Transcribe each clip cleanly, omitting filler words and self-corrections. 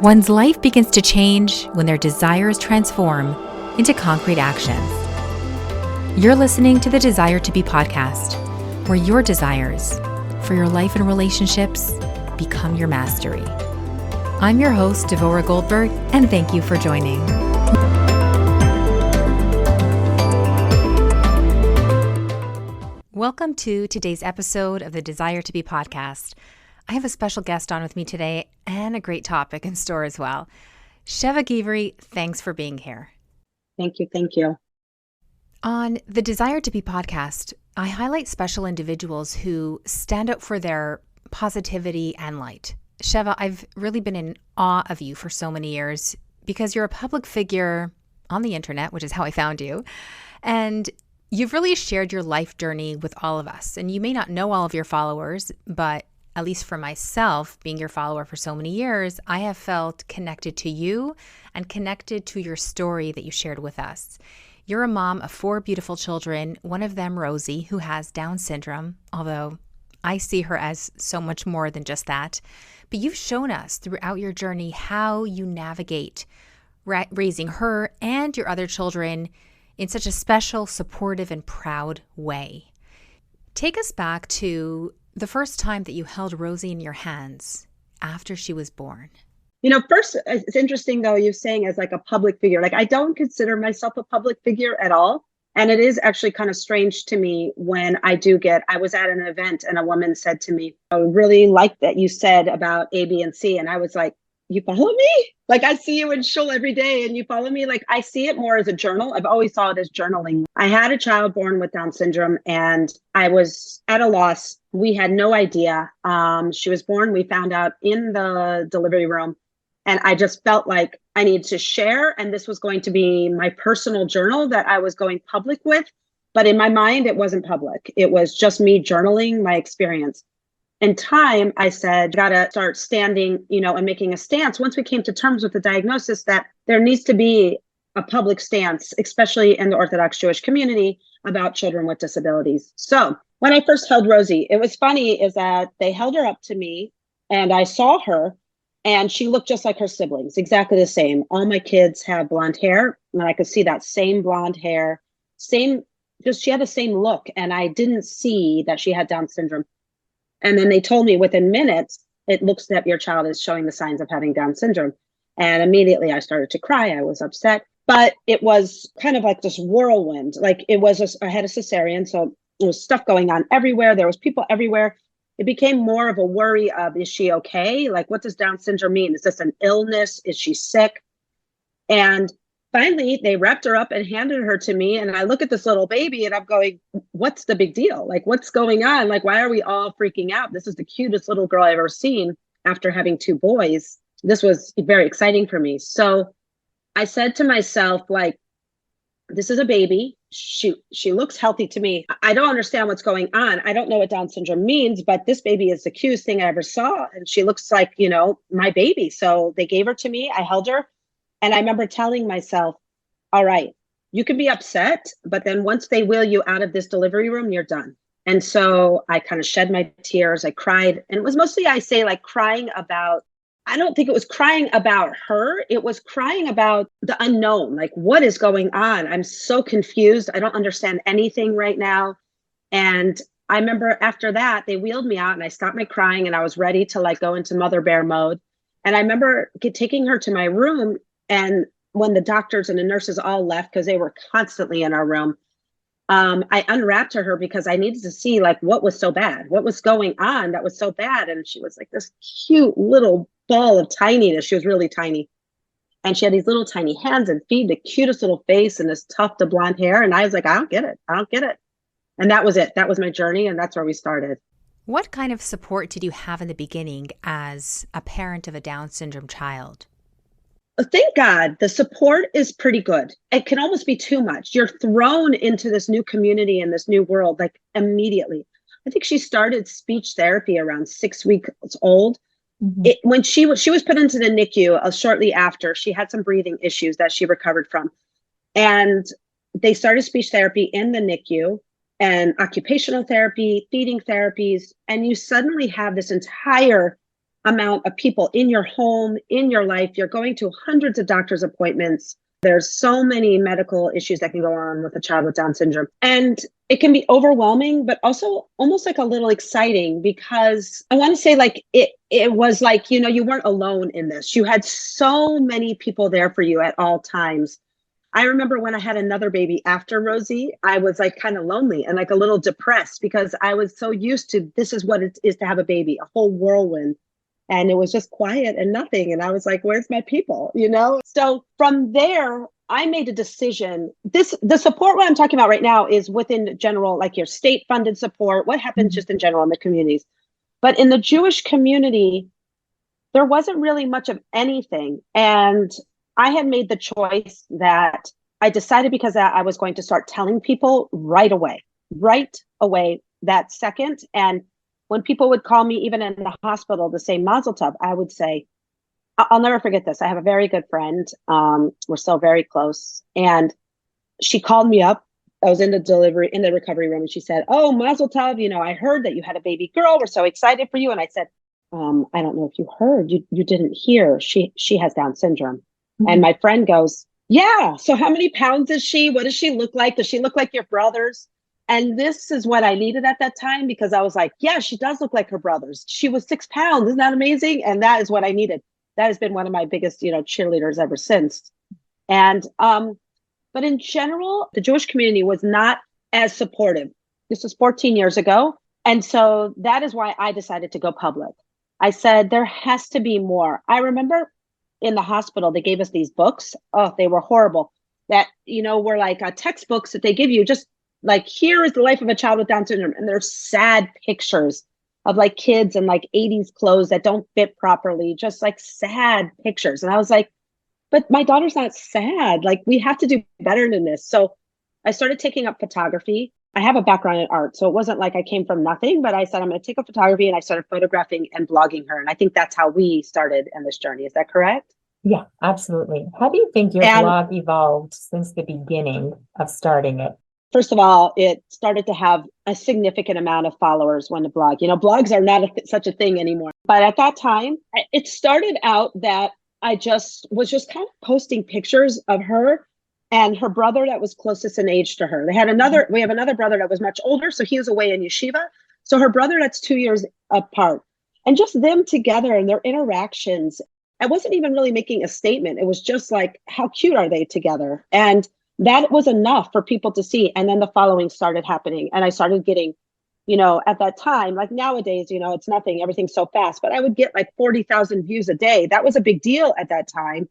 One's life begins to change when their desires transform into concrete actions. You're listening to the Desire to Be podcast, where your desires for your life and relationships become your mastery. I'm your host, Devora Goldberg, and thank you for joining. Welcome to today's episode of the Desire to Be podcast. I have a special guest on with me today and a great topic in store as well. Sheva Givre, thanks for being here. Thank you. Thank you. On the Desire to Be podcast, I highlight special individuals who stand out for their positivity and light. Sheva, I've really been in awe of you for so many years because you're a public figure on the internet, which is how I found you. And you've really shared your life journey with all of us. And you may not know all of your followers, but at least for myself, being your follower for so many years, I have felt connected to you and connected to your story that you shared with us. You're a mom of 4 beautiful children, one of them Rozie, who has Down syndrome, although I see her as so much more than just that. But you've shown us throughout your journey how you navigate raising her and your other children in such a special, supportive, and proud way. Take us back to the first time that you held Rozie in your hands after she was born. You know, first, it's interesting, though, you saying as like a public figure. Like, I don't consider myself a public figure at all. And it is actually kind of strange to me when I was at an event and a woman said to me, I really like that you said about A, B, and C. And I was like, you follow me? Like, I see you in shul every day and you follow me. Like, I see it more as a journal. I've always saw it as journaling. I had a child born with Down syndrome and I was at a loss. We had no idea. She was born. We found out in the delivery room. And I just felt like I needed to share. And this was going to be my personal journal that I was going public with. But in my mind, it wasn't public. It was just me journaling my experience. In time, I said, got to start standing, and making a stance. Once we came to terms with the diagnosis that there needs to be a public stance, especially in the Orthodox Jewish community, about children with disabilities. So when I first held Rozie, it was funny is that they held her up to me and I saw her and she looked just like her siblings, exactly the same. All my kids have blonde hair and I could see that same blonde hair, she had the same look. And I didn't see that she had Down syndrome. And then they told me within minutes, it looks that your child is showing the signs of having Down syndrome. And immediately I started to cry. I was upset, but it was kind of like this whirlwind. Like I had a cesarean, so there was stuff going on everywhere. There was people everywhere. It became more of a worry of, is she okay? Like, what does Down syndrome mean? Is this an illness? Is she sick? And finally, they wrapped her up and handed her to me. And I look at this little baby and I'm going, what's the big deal? Like, what's going on? Like, why are we all freaking out? This is the cutest little girl I've ever seen after having 2 boys. This was very exciting for me. So I said to myself, like, this is a baby. She looks healthy to me. I don't understand what's going on. I don't know what Down syndrome means, but this baby is the cutest thing I ever saw. And she looks like, my baby. So they gave her to me. I held her. And I remember telling myself, all right, you can be upset, but then once they wheel you out of this delivery room, you're done. And so I kind of shed my tears. I cried. And it was mostly, I say, like crying about, I don't think it was crying about her. It was crying about the unknown. Like, what is going on? I'm so confused. I don't understand anything right now. And I remember after that, they wheeled me out and I stopped my crying and I was ready to like go into mother bear mode. And I remember taking her to my room. And when the doctors and the nurses all left, because they were constantly in our room, I unwrapped her because I needed to see like what was so bad, what was going on that was so bad. And she was like this cute little ball of tininess. She was really tiny. And she had these little tiny hands and feet, the cutest little face and this tuft of blonde hair. And I was like, I don't get it. And that was it. That was my journey. And that's where we started. What kind of support did you have in the beginning as a parent of a Down syndrome child? Thank God the support is pretty good. It can almost be too much. You're thrown into this new community and this new world, like immediately. I think she started speech therapy around 6 weeks old. Mm-hmm. When she was put into the NICU shortly after, she had some breathing issues that she recovered from. And they started speech therapy in the NICU and occupational therapy, feeding therapies. And you suddenly have this entire amount of people in your home, in your life. You're going to hundreds of doctor's appointments. There's so many medical issues that can go on with a child with Down syndrome. And it can be overwhelming, but also almost like a little exciting, because I want to say like it was like, you weren't alone in this. You had so many people there for you at all times. I remember when I had another baby after Rozie, I was like kind of lonely and like a little depressed, because I was so used to, this is what it is to have a baby, a whole whirlwind. And it was just quiet and nothing. And I was like, where's my people? So from there, I made a decision. The support what I'm talking about right now is within general, like your state funded support, what happens just in general in the communities. But in the Jewish community, there wasn't really much of anything. And I had made the choice that I decided, because I was going to start telling people right away that second. And when people would call me, even in the hospital, to say Mazel Tov, I would say, I'll never forget this. I have a very good friend. We're still very close. And she called me up. I was in the recovery room, and she said, "Oh, Mazel Tov, I heard that you had a baby girl. We're so excited for you." And I said, "I don't know if you heard. You didn't hear. She has Down syndrome." Mm-hmm. And my friend goes, "Yeah. So how many pounds is she? What does she look like? Does she look like your brothers?" And this is what I needed at that time, because I was like, yeah, she does look like her brothers. She was 6 pounds. Isn't that amazing? And that is what I needed. That has been one of my biggest, cheerleaders ever since. And, but in general, the Jewish community was not as supportive. This was 14 years ago. And so that is why I decided to go public. I said, there has to be more. I remember in the hospital, they gave us these books. Oh, they were horrible. That, were like textbooks that they give you, just like, here is the life of a child with Down syndrome. And there's sad pictures of like kids in like 80s clothes that don't fit properly, just like sad pictures. And I was like, but my daughter's not sad. Like, we have to do better than this. So I started taking up photography. I have a background in art, so it wasn't like I came from nothing, but I said, I'm going to take up photography, and I started photographing and blogging her. And I think that's how we started in this journey. Is that correct? Yeah, absolutely. How do you think your blog evolved since the beginning of starting it? First of all, it started to have a significant amount of followers when the blog, blogs are not such a thing anymore. But at that time, it started out that I was just kind of posting pictures of her and her brother that was closest in age to her. We have another brother that was much older, so he was away in yeshiva. So her brother, that's 2 years apart. And just them together and their interactions. I wasn't even really making a statement. It was just like, how cute are they together? And that was enough for people to see. And then the following started happening. And I started getting, at that time, like nowadays, it's nothing, everything's so fast, but I would get like 40,000 views a day. That was a big deal at that time.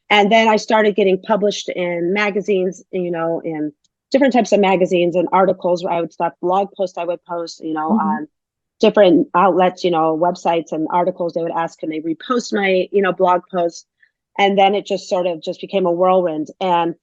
And then I started getting published in magazines, in different types of magazines and articles where I would stop blog posts I would post, on different outlets, websites and articles. They would ask, can they repost my, blog posts? And then it just sort of just became a whirlwind. And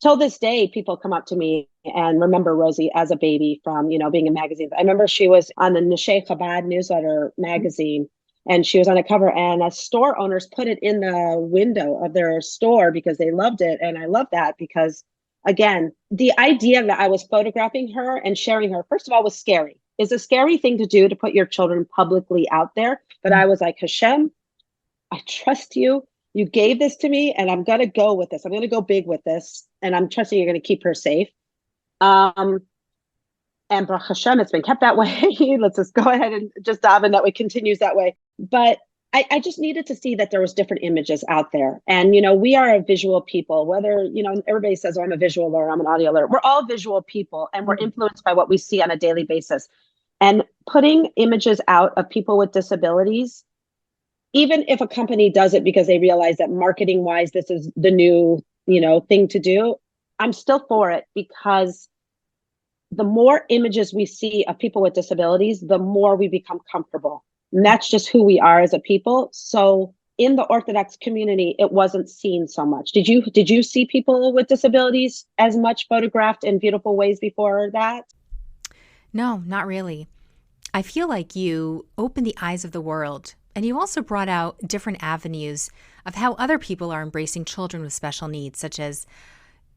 till this day, people come up to me and remember Rozie as a baby from, being in magazines. I remember she was on the Neshei Chabad newsletter magazine, and she was on a cover, and store owners put it in the window of their store because they loved it. And I love that because, again, the idea that I was photographing her and sharing her, first of all, was scary. It's a scary thing to do, to put your children publicly out there. But I was like, Hashem, I trust you. You gave this to me, and I'm going to go with this. I'm going to go big with this, and I'm trusting you're going to keep her safe. And Baruch Hashem, it's been kept that way. Let's just go ahead and just daven that it continues that way. But I just needed to see that there was different images out there. And, we are a visual people, whether, everybody says, oh, I'm a visual learner, I'm an audio learner. We're all visual people, and we're influenced by what we see on a daily basis. And putting images out of people with disabilities, even if a company does it because they realize that marketing wise, this is the new, thing to do, I'm still for it, because the more images we see of people with disabilities, the more we become comfortable. And that's just who we are as a people. So in the Orthodox community, it wasn't seen so much. Did you see people with disabilities as much photographed in beautiful ways before that? No, not really. I feel like you opened the eyes of the world, and you also brought out different avenues of how other people are embracing children with special needs, such as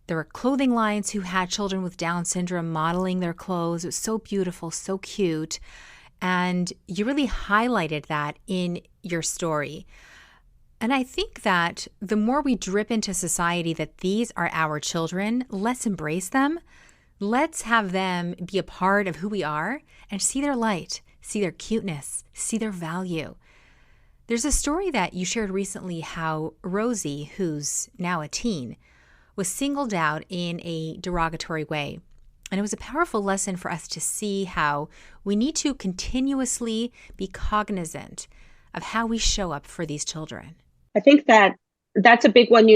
there were clothing lines who had children with Down syndrome modeling their clothes. It was so beautiful, so cute. And you really highlighted that in your story. And I think that the more we drip into society that these are our children, let's embrace them. Let's have them be a part of who we are and see their light, see their cuteness, see their value. There's a story that you shared recently how Rozie, who's now a teen, was singled out in a derogatory way. And it was a powerful lesson for us to see how we need to continuously be cognizant of how we show up for these children. I think that that's a big one.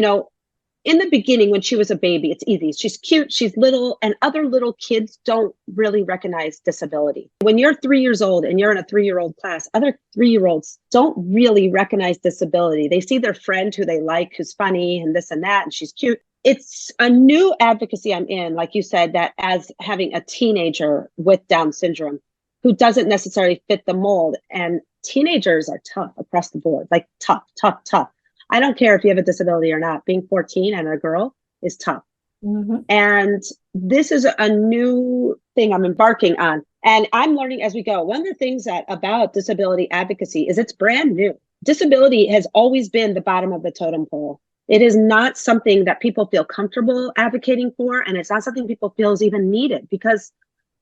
In the beginning, when she was a baby, it's easy. She's cute, she's little, and other little kids don't really recognize disability. When you're 3 years old and you're in a 3-year-old class, other 3-year-olds don't really recognize disability. They see their friend who they like, who's funny and this and that, and she's cute. It's a new advocacy I'm in, like you said, that as having a teenager with Down syndrome who doesn't necessarily fit the mold. And teenagers are tough across the board, like tough, tough, tough. I don't care if you have a disability or not. Being 14 and a girl is tough. Mm-hmm. And this is a new thing I'm embarking on. And I'm learning as we go. One of the things about disability advocacy is it's brand new. Disability has always been the bottom of the totem pole. It is not something that people feel comfortable advocating for. And it's not something people feel is even needed, because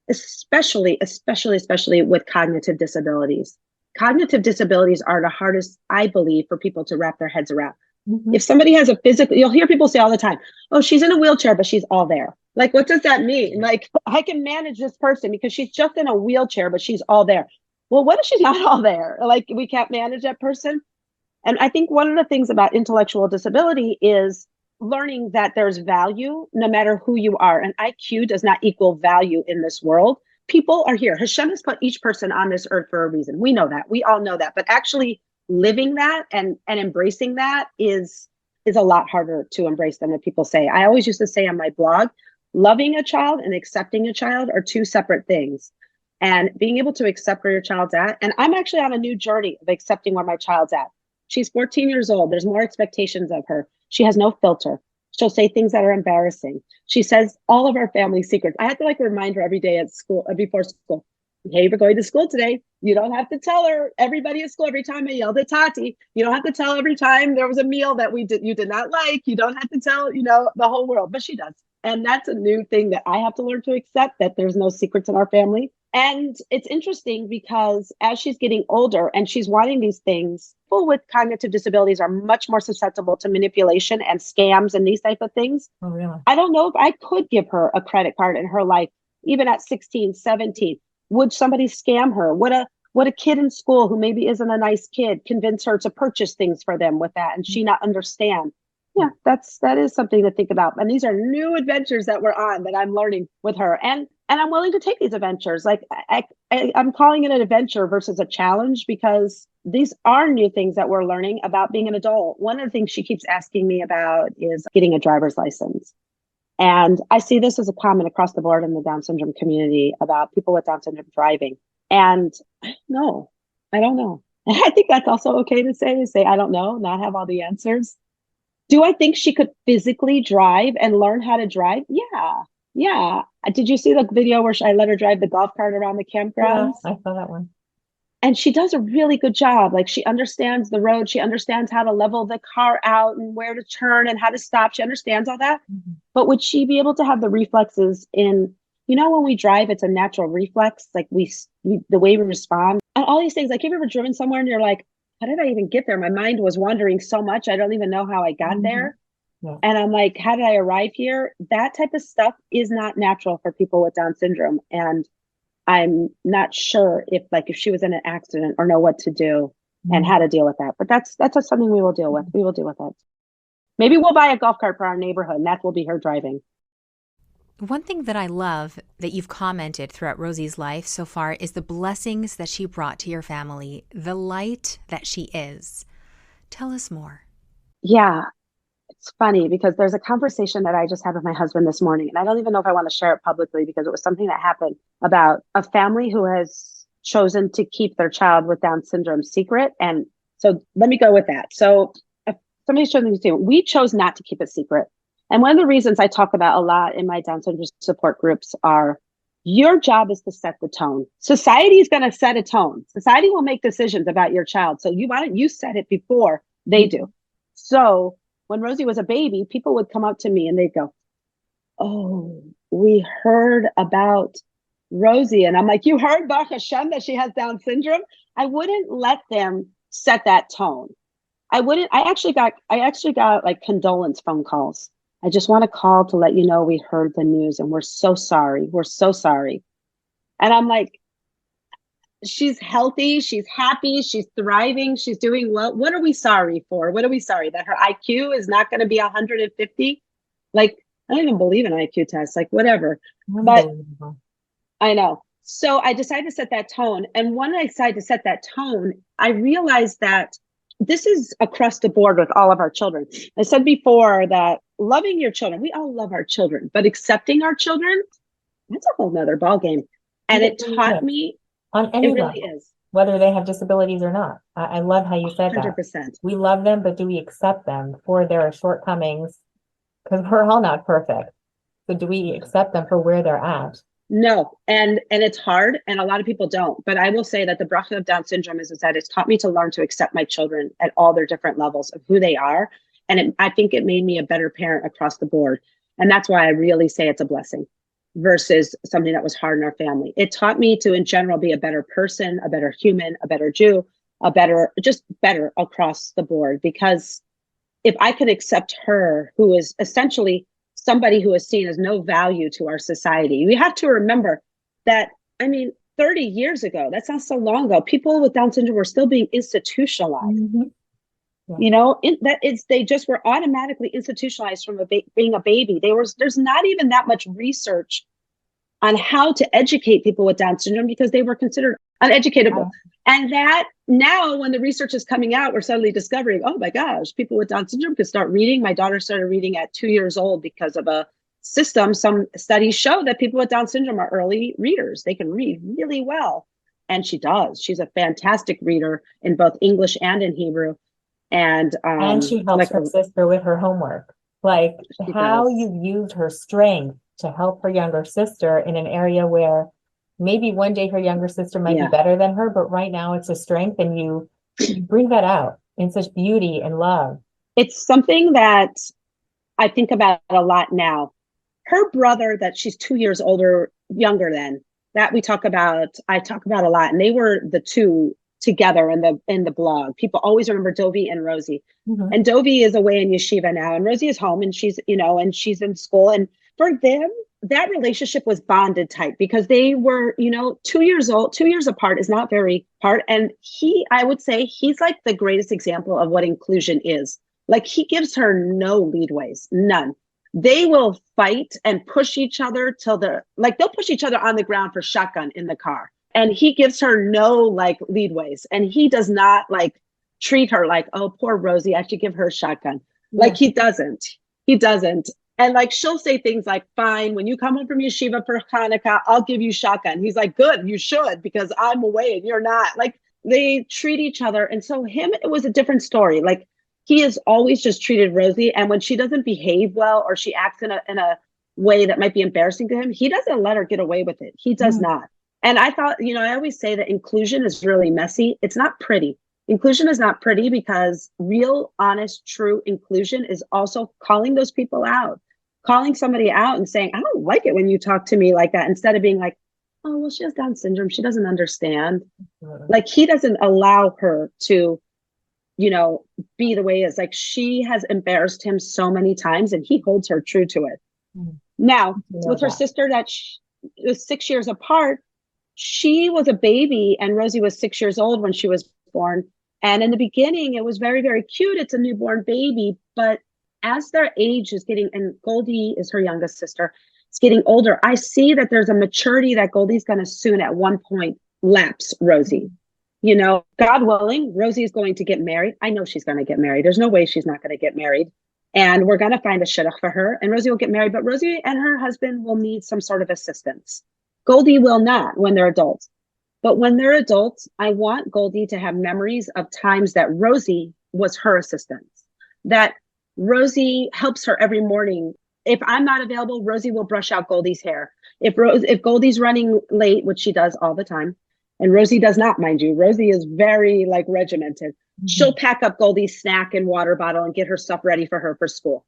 especially with cognitive disabilities. Cognitive disabilities are the hardest, I believe, for people to wrap their heads around. Mm-hmm. If somebody has a physical, you'll hear people say all the time, oh, she's in a wheelchair, but she's all there. Like, what does that mean? Like, I can manage this person because she's just in a wheelchair, but she's all there. Well, what if she's not all there? Like, we can't manage that person. And I think one of the things about intellectual disability is learning that there's value no matter who you are. And IQ does not equal value in this world. People are here. Hashem has put each person on this earth for a reason. We know that. We all know that. But actually living that and embracing that is a lot harder to embrace than what people say. I always used to say on my blog, loving a child and accepting a child are two separate things. And being able to accept where your child's at. And I'm actually on a new journey of accepting where my child's at. She's 14 years old. There's more expectations of her. She has no filter. She'll say things that are embarrassing. She says all of our family secrets. I have to remind her every day at school, before school. Hey, we're going to school today. You don't have to tell her everybody at school every time I yelled at Tati. You don't have to tell every time there was a meal that you did not like. You don't have to tell, the whole world, but she does. And that's a new thing that I have to learn to accept, that there's no secrets in our family. And it's interesting because as she's getting older and she's wanting these things, people with cognitive disabilities are much more susceptible to manipulation and scams and these type of things. Oh, really? I don't know if I could give her a credit card in her life, even at 16, 17. Would somebody scam her? Would a kid in school who maybe isn't a nice kid convince her to purchase things for them with that and she not understand? Yeah, that is something to think about. And these are new adventures that we're on that I'm learning with her. And I'm willing to take these adventures. Like I'm calling it an adventure versus a challenge, because these are new things that we're learning about being an adult. One of the things she keeps asking me about is getting a driver's license. And I see this as a common across the board in the Down syndrome community about people with Down syndrome driving. And no, I don't know. I think that's also okay to say, I don't know, not have all the answers. Do I think she could physically drive and learn how to drive? Yeah. Did you see the video where I let her drive the golf cart around the campgrounds? Yeah, I saw that one. And she does a really good job. Like, she understands the road. She understands how to level the car out and where to turn and how to stop. She understands all that. Mm-hmm. But would she be able to have the reflexes in, when we drive, it's a natural reflex. Like we the way we respond and all these things. Like, have you ever driven somewhere and you're like, how did I even get there? My mind was wandering so much. I don't even know how I got mm-hmm. there. Yeah. And I'm like, how did I arrive here? That type of stuff is not natural for people with Down syndrome. And I'm not sure if she was in an accident or know what to do mm-hmm. and how to deal with that. But that's something we will deal with. We will deal with it. Maybe we'll buy a golf cart for our neighborhood and that will be her driving. One thing that I love that you've commented throughout Rozie's life so far is the blessings that she brought to your family, the light that she is. Tell us more. Yeah, it's funny because there's a conversation that I just had with my husband this morning, and I don't even know if I want to share it publicly because it was something that happened about a family who has chosen to keep their child with Down syndrome secret. And so let me go with that. So if somebody's chosen to do it, we chose not to keep it secret. And one of the reasons I talk about a lot in my Down syndrome support groups are Your job is to set the tone. Society is going to set a tone. Society will make decisions about your child. So why don't you set it before they do? So when Rozie was a baby, people would come up to me and they'd go, oh, we heard about Rozie. And I'm like, you heard, Baruch Hashem, that she has Down syndrome? I wouldn't let them set that tone. I actually got like condolence phone calls. I just want to call to let you know we heard the news and we're so sorry. We're so sorry. And I'm like, she's healthy, she's happy, she's thriving, she's doing well. What are we sorry for? What are we sorry? That her IQ is not going to be 150? Like, I don't even believe in IQ tests, like whatever. But I know. So I decided to set that tone. And when I decided to set that tone, I realized that this is across the board with all of our children. I said before that loving your children, we all love our children, but accepting our children, that's a whole nother ballgame. And it taught me on any really level, is. Whether they have disabilities or not. I love how you said 100%. that. We love them, but do we accept them for their shortcomings? Because we're all not perfect. So do we accept them for where they're at? No, and it's hard, and a lot of people don't. But I will say that the bracha of Down syndrome is that it's taught me to learn to accept my children at all their different levels of who they are. And I think it made me a better parent across the board. And that's why I really say it's a blessing versus something that was hard in our family. It taught me to, in general, be a better person, a better human, a better Jew, just better across the board. Because if I could accept her, who is essentially somebody who is seen as no value to our society. We have to remember that, 30 years ago, that's not so long ago, people with Down syndrome were still being institutionalized. Mm-hmm. Yeah. They just were automatically institutionalized from being a baby. There's not even that much research on how to educate people with Down syndrome because they were considered uneducatable. And that now when the research is coming out, we're suddenly discovering, oh my gosh, people with Down syndrome can start reading. My daughter started reading at 2 years old because of a system. Some studies show that people with Down syndrome are early readers. They can read really well. And she does. She's a fantastic reader in both English and in Hebrew. And she helps her sister with her homework. Like how you used her strength to help her younger sister in an area where maybe one day her younger sister might be better than her, but right now it's a strength, and you bring that out in such beauty and love. It's something that I think about a lot now. Her brother that she's 2 years younger than, that I talk about a lot, and they were the two together in the blog. People always remember Dovi and Rozie. Mm-hmm. And Dovi is away in yeshiva now, and Rozie is home, and she's in school. And for them, that relationship was bonded tight because they were, 2 years old, 2 years apart is not very apart. And I would say he's like the greatest example of what inclusion is. Like he gives her no leadways, none. They will fight and push each other till they'll push each other on the ground for shotgun in the car. And he gives her no leadways. And he does not treat her like, oh, poor Rozie, I should give her a shotgun. Yeah. He doesn't. And she'll say things like, fine, when you come home from yeshiva for Hanukkah, I'll give you shotgun. He's like, good, you should, because I'm away and you're not. They treat each other. And so it was a different story. He has always just treated Rozie. And when she doesn't behave well or she acts in a way that might be embarrassing to him, he doesn't let her get away with it. He does not. And I thought, I always say that inclusion is really messy. It's not pretty. Inclusion is not pretty because real, honest, true inclusion is also calling those people out. Calling somebody out and saying, I don't like it when you talk to me like that, instead of being like, oh, well, she has Down syndrome. She doesn't understand. He doesn't allow her to, be the way it is. She has embarrassed him so many times and he holds her true to it. Now, with her sister that was 6 years apart, she was a baby and Rozie was 6 years old when she was born. And in the beginning, it was very, very cute. It's a newborn baby, but as their age is getting, and Goldie is her youngest sister, it's getting older, I see that there's a maturity that Goldie's going to soon at one point lapse Rozie. God willing, Rozie is going to get married. I know she's going to get married. There's no way she's not going to get married. And we're going to find a shidduch for her. And Rozie will get married, but Rozie and her husband will need some sort of assistance. Goldie will not when they're adults. But when they're adults, I want Goldie to have memories of times that Rozie was her assistant, that Rozie helps her every morning. If I'm not available, Rozie will brush out Goldie's hair. If Goldie's running late, which she does all the time, and Rozie does not, mind you, Rozie is very like regimented. She'll pack up Goldie's snack and water bottle and get her stuff ready for her for school.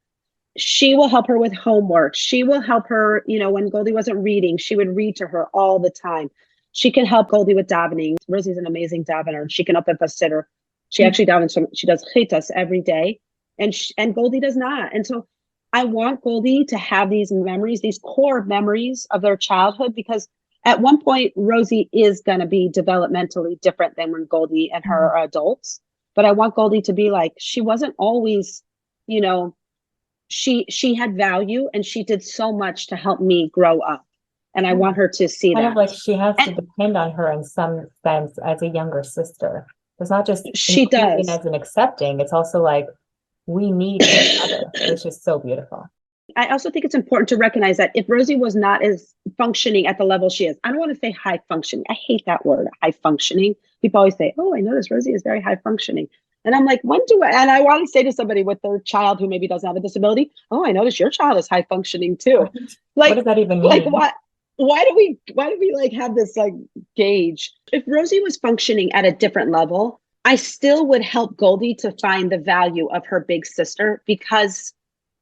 She will help her with homework. She will help her, when Goldie wasn't reading, she would read to her all the time. She can help Goldie with davening. Rosie's an amazing davener. She can help if a sitter. She actually davens, she does chitas every day, and Goldie does not. And so I want Goldie to have these memories, these core memories of their childhood, because at one point, Rozie is going to be developmentally different than when Goldie and her are adults. But I want Goldie to be like, she wasn't always, she had value, and she did so much to help me grow up. And I want her to see kind that. of like she has to depend on her in some sense as a younger sister. It's not just she does as an accepting. It's also like we need each other, which is so beautiful. I also think it's important to recognize that if Rozie was not as functioning at the level she is, I don't want to say high functioning. I hate that word, high functioning. People always say, oh, I noticed Rozie is very high functioning. And I'm like, and I want to say to somebody with their child who maybe doesn't have a disability, oh, I noticed your child is high functioning too. Like, what does that even mean? Like, why do we like have this like gauge? If Rozie was functioning at a different level, I still would help Goldie to find the value of her big sister, because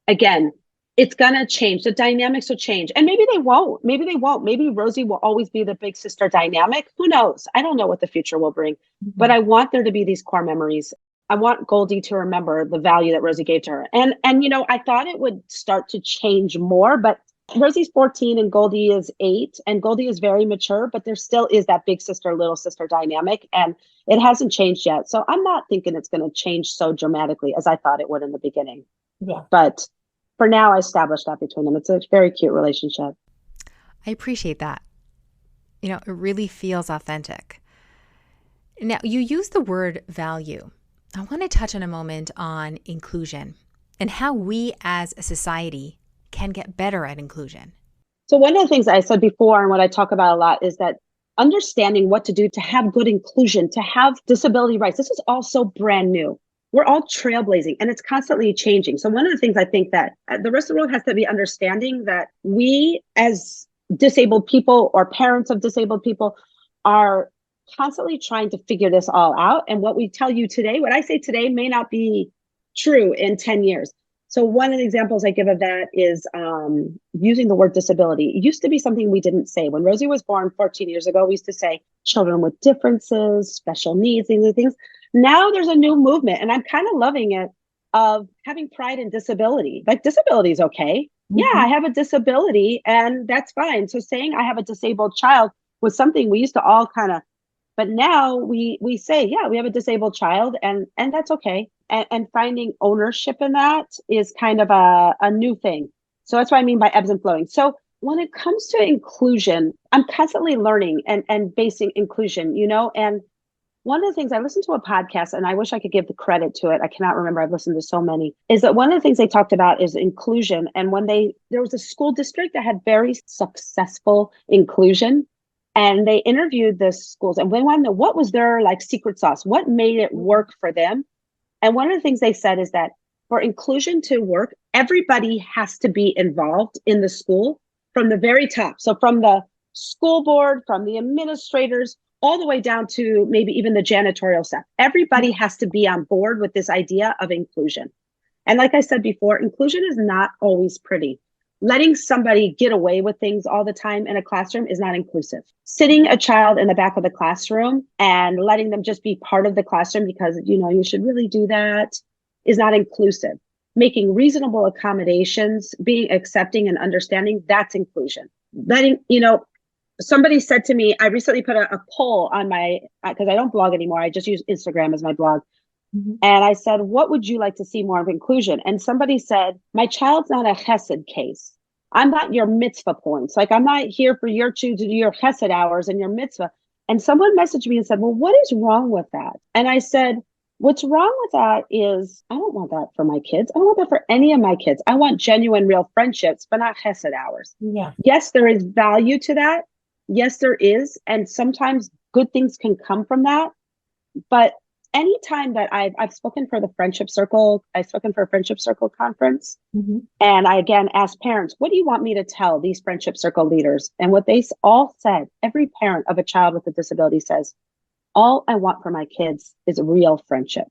again, it's going to change. The dynamics will change. And maybe they won't. Maybe Rozie will always be the big sister dynamic. Who knows? I don't know what the future will bring. But I want there to be these core memories. I want Goldie to remember the value that Rozie gave to her. And I thought it would start to change more, but Rosie's 14 and Goldie is 8, and Goldie is very mature, but there still is that big sister, little sister dynamic, and it hasn't changed yet. So I'm not thinking it's going to change so dramatically as I thought it would in the beginning. Yeah. But for now, I established that between them. It's a very cute relationship. I appreciate that. It really feels authentic. Now, you use the word value. I want to touch in a moment on inclusion and how we as a society can get better at inclusion. So one of the things I said before and what I talk about a lot is that understanding what to do to have good inclusion, to have disability rights, this is all so brand new. We're all trailblazing, and it's constantly changing. So one of the things I think that the rest of the world has to be understanding that we as disabled people or parents of disabled people are constantly trying to figure this all out. And what we tell you today, what I say today may not be true in 10 years. So one of the examples I give of that is using the word disability. It used to be something we didn't say. When Rozie was born 14 years ago, we used to say children with differences, special needs, these are things. Now there's a new movement, and I'm kind of loving it, of having pride in disability. Like, disability is okay. Yeah, I have a disability, and that's fine. So saying I have a disabled child was something we used to all kind of, but now we say, yeah, we have a disabled child, and that's okay. And finding ownership in that is kind of a new thing. So that's what I mean by ebbs and flowing. So when it comes to inclusion, I'm constantly learning and basing inclusion, and one of the things, I listened to a podcast, and I wish I could give the credit to it. I cannot remember. I've listened to so many. Is that one of the things they talked about is inclusion. And when there was a school district that had very successful inclusion, and they interviewed the schools, and they wanted to know what was their like secret sauce, what made it work for them. And one of the things they said is that for inclusion to work, everybody has to be involved in the school from the very top. So from the school board, from the administrators, all the way down to maybe even the janitorial staff. Everybody has to be on board with this idea of inclusion. And like I said before, inclusion is not always pretty. Letting somebody get away with things all the time in a classroom is not inclusive. Sitting a child in the back of the classroom and letting them just be part of the classroom because, you should really do that is not inclusive. Making reasonable accommodations, being accepting and understanding, that's inclusion. Somebody said to me, I recently put a poll on because I don't blog anymore. I just use Instagram as my blog. And I said, what would you like to see more of inclusion? And somebody said, my child's not a chesed case. I'm not your mitzvah points. Like, I'm not here for to do your chesed hours and your mitzvah. And someone messaged me and said, well, what is wrong with that? And I said, what's wrong with that is I don't want that for my kids. I don't want that for any of my kids. I want genuine, real friendships, but not chesed hours. Yeah. Yes, there is value to that. Yes, there is. And sometimes good things can come from that. But anytime that I've spoken for the friendship circle, I've spoken for a friendship circle conference. Mm-hmm. And I again asked parents, what do you want me to tell these friendship circle leaders? And what they all said, every parent of a child with a disability says, all I want for my kids is real friendship.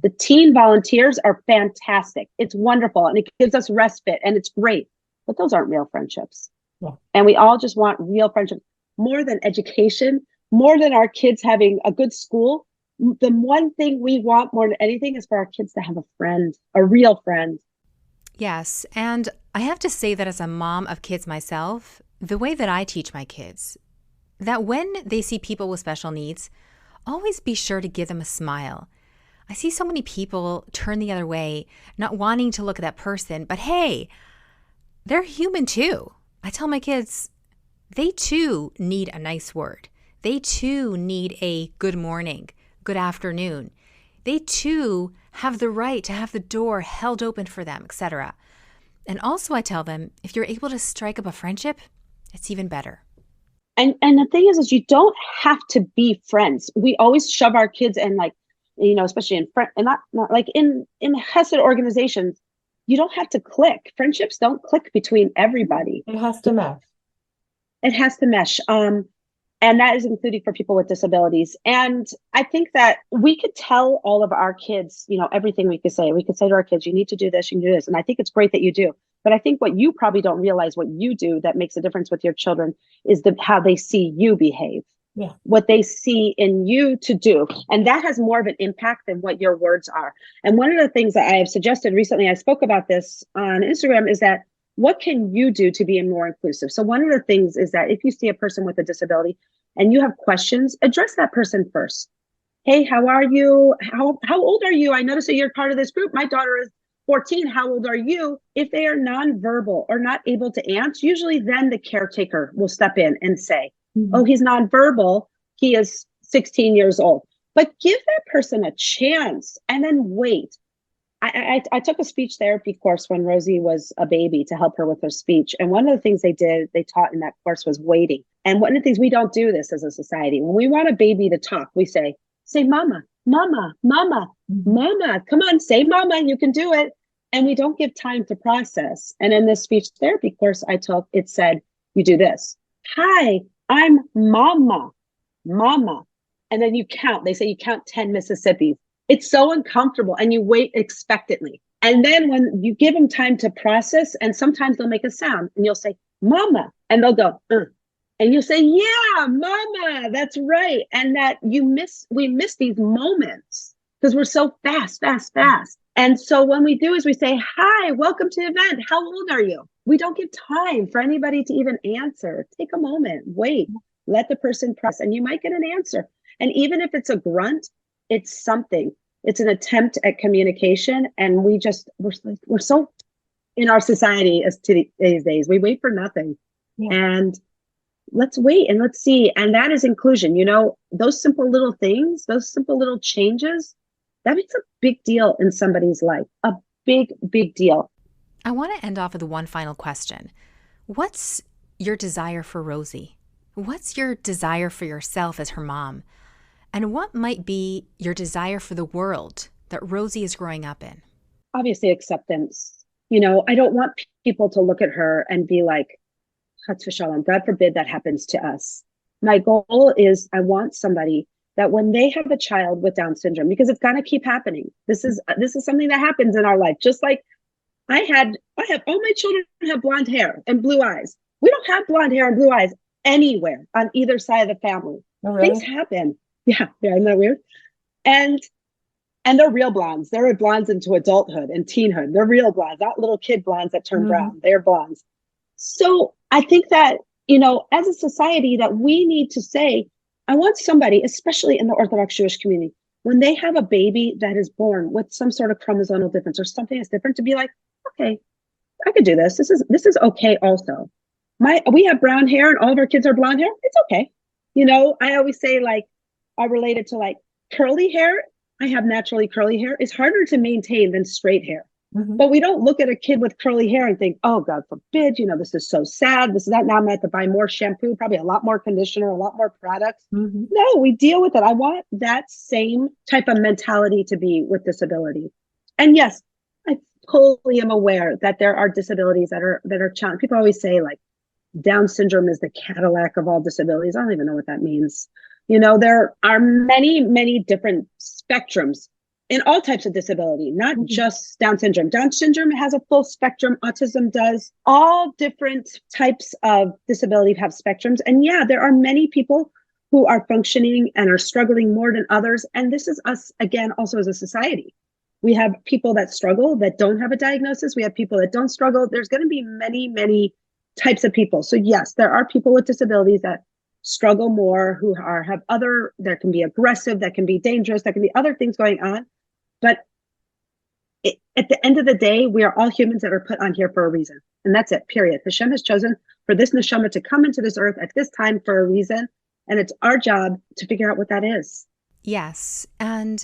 The teen volunteers are fantastic. It's wonderful and it gives us respite and it's great, but those aren't real friendships. Yeah. And we all just want real friendship more than education, more than our kids having a good school. The one thing we want more than anything is for our kids to have a friend, a real friend. Yes. And I have to say that as a mom of kids myself, the way that I teach my kids, that when they see people with special needs, always be sure to give them a smile. I see so many people turn the other way, not wanting to look at that person, but hey, they're human too. I tell my kids, they too need a nice word. They too need a good morning, good afternoon. They too have the right to have the door held open for them, etc. And also I tell them, if you're able to strike up a friendship, it's even better. And the thing is you don't have to be friends. We always shove our kids in, like, you know, especially in and not like in Hesed organizations, you don't have to click. Friendships don't click between everybody. It has to mesh. It has to mesh. And that is including for people with disabilities. And I think that we could tell all of our kids, you know, everything we could say. We could say to our kids, you need to do this, you can do this. And I think it's great that you do. But I think what you probably don't realize what you do that makes a difference with your children is how they see you behave. Yeah. What they see in you to do. And that has more of an impact than what your words are. And one of the things that I have suggested recently, I spoke about this on Instagram, is that what can you do to be more inclusive? So one of the things is that if you see a person with a disability and you have questions, address that person first. Hey, how are you? How old are you? I notice that you're part of this group. My daughter is 14. How old are you? If they are nonverbal or not able to answer, usually then the caretaker will step in and say, oh, he's nonverbal. He is 16 years old. But give that person a chance and then wait. I took a speech therapy course when Rozie was a baby to help her with her speech. And one of the things they taught in that course was waiting. And one of the things, we don't do this as a society. When we want a baby to talk, we say, mama, mama, mama, mama. Come on, say mama, you can do it. And we don't give time to process. And in this speech therapy course I took, it said, you do this. Hi, I'm mama, mama. And then you count. They say you count 10 Mississippis. It's so uncomfortable and you wait expectantly. And then when you give them time to process, and sometimes they'll make a sound and you'll say, mama, and they'll go, and you'll say, yeah, mama, that's right. And that we miss these moments because we're so fast. And so when we do is we say, hi, welcome to the event. How old are you? We don't give time for anybody to even answer. Take a moment, wait, let the person press, and you might get an answer. And even if it's a grunt, it's something. It's an attempt at communication. And we're so in our society as to these days, we wait for nothing. Yeah. And let's wait and let's see. And that is inclusion. You know, those simple little things, those simple little changes, that makes a big deal in somebody's life. A big, big deal. I want to end off with one final question. What's your desire for Rozie? What's your desire for yourself as her mom? And what might be your desire for the world that Rozie is growing up in? Obviously, acceptance. You know, I don't want people to look at her and be like, Chatz v'shalom, God forbid that happens to us. My goal is I want somebody that when they have a child with Down syndrome, because it's going to keep happening. This is something that happens in our life. Just like I have all my children have blonde hair and blue eyes. We don't have blonde hair and blue eyes anywhere on either side of the family. Oh, really? Things happen. Yeah, isn't that weird? And they're real blondes. They're blondes into adulthood and teenhood. They're real blondes, not little kid blondes that turn brown. They're blondes. So I think that, you know, as a society that we need to say, I want somebody, especially in the Orthodox Jewish community, when they have a baby that is born with some sort of chromosomal difference or something that's different, to be like, okay, I could do this. This is okay also. We have brown hair and all of our kids are blonde hair. It's okay. You know, I always say, like, I relate it to like curly hair. I have naturally curly hair. It's harder to maintain than straight hair. But we don't look at a kid with curly hair and think, oh, God forbid, this is so sad. This is that. Now I'm going to have to buy more shampoo, probably a lot more conditioner, a lot more products. No, we deal with it. I want that same type of mentality to be with disability. And yes, I totally am aware that there are disabilities that are challenging. People always say like Down syndrome is the Cadillac of all disabilities. I don't even know what that means. There are many, many different spectrums in all types of disability, not just Down syndrome. Down syndrome has a full spectrum. Autism does. All different types of disability have spectrums. And yeah, there are many people who are functioning and are struggling more than others. And this is us, again, also as a society. We have people that struggle that don't have a diagnosis. We have people that don't struggle. There's going to be many, many types of people. So yes, there are people with disabilities that struggle more, who have other, there can be aggressive, that can be dangerous, that can be other things going on. But at the end of the day, we are all humans that are put on here for a reason. And that's it, period. Hashem has chosen for this neshama to come into this earth at this time for a reason. And it's our job to figure out what that is. Yes. And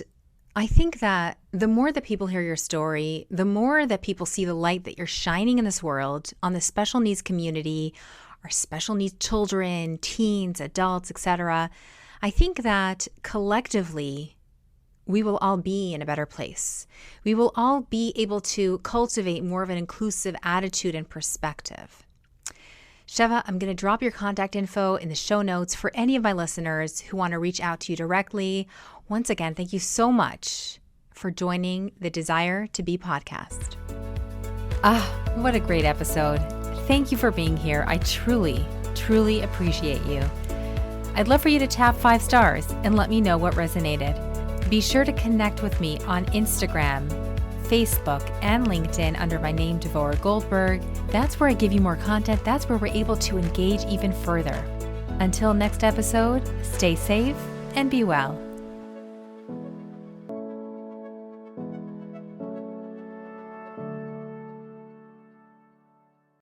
I think that the more that people hear your story, the more that people see the light that you're shining in this world on the special needs community, our special needs children, teens, adults, etc. I think that collectively, we will all be in a better place. We will all be able to cultivate more of an inclusive attitude and perspective. Sheva, I'm going to drop your contact info in the show notes for any of my listeners who want to reach out to you directly. Once again, thank you so much for joining the Desire to Be podcast. What a great episode. Thank you for being here. I truly, truly appreciate you. I'd love for you to tap 5 stars and let me know what resonated. Be sure to connect with me on Instagram, Facebook, and LinkedIn under my name, Devorah Goldberg. That's where I give you more content. That's where we're able to engage even further. Until next episode, stay safe and be well.